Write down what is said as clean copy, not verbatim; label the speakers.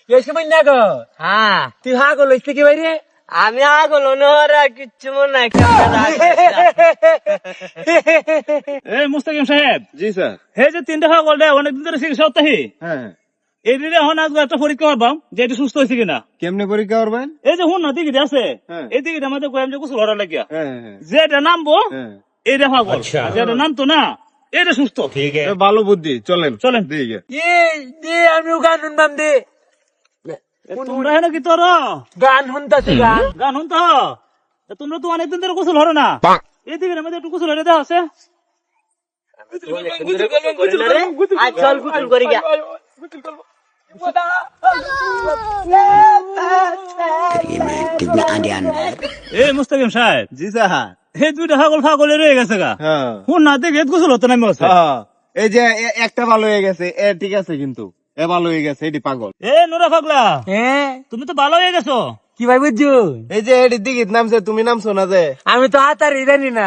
Speaker 1: এই সময় না গো হ্যাঁ তুই হা গো লইতে কি বাইরে আমি আগলো নরা কিচ্ছু মনে নাই
Speaker 2: এই মুস্তাকিম সাহেব,
Speaker 3: জি স্যার।
Speaker 2: হে যে 3 টাকা গোল্ডে অনেকদিন ধরে চিকিৎসা হতে
Speaker 3: হ্যাঁ,
Speaker 2: এই দিনে এখন আজকে একটা পরীক্ষা করবাম যে এটা সুস্থ হয়েছে কিনা।
Speaker 3: কেমনে পরীক্ষা করবেন?
Speaker 2: এই যে হুন না দিকে আছে
Speaker 3: হ্যাঁ।
Speaker 2: এই দিকে আমাদের কয়াম যে গোসল হওয়ার লাগিয়া
Speaker 3: হ্যাঁ হ্যাঁ
Speaker 2: যেটা নামবো
Speaker 3: হ্যাঁ,
Speaker 2: এইটা পাগল, যেটা নামতো না এটা সুস্থ।
Speaker 3: এ ভালো বুদ্ধি, চলেন
Speaker 2: চলেন।
Speaker 3: দিকে।
Speaker 1: আমি গান শুনবাম দে
Speaker 2: তোমরা হেন কি তোর
Speaker 1: গান শুনতাছি গান
Speaker 2: গান শুনতো তোমরা তো অনেকদিন ধরে গোসল হরো না, এদিকে আমাদের একটু গোসল হরে দেওয়া আছে।
Speaker 1: চল গুতুল করি গা
Speaker 2: এই মুস্তাকিম সাহেব,
Speaker 3: জি স্যার।
Speaker 2: এই 2 টাকা পাগলে রয়ে গেছে গা।
Speaker 3: হ্যাঁ
Speaker 2: হুন না দেখে গোসল হতো না আছে।
Speaker 3: হ্যাঁ, এই যে একটা ভালো হয়ে গেছে, এ ঠিক আছে, কিন্তু এ ভালো হয়ে গেছে, এটি পাগল।
Speaker 2: এ নোরা পাগলা,
Speaker 1: হ্যাঁ
Speaker 2: তুমি তো ভালো হয়ে গেছো।
Speaker 1: কি ভাই বুঝছো
Speaker 3: এই যে এটি দিকে নামছে, তুমি নামছো না যে।
Speaker 1: আমি তো হাতার জানি না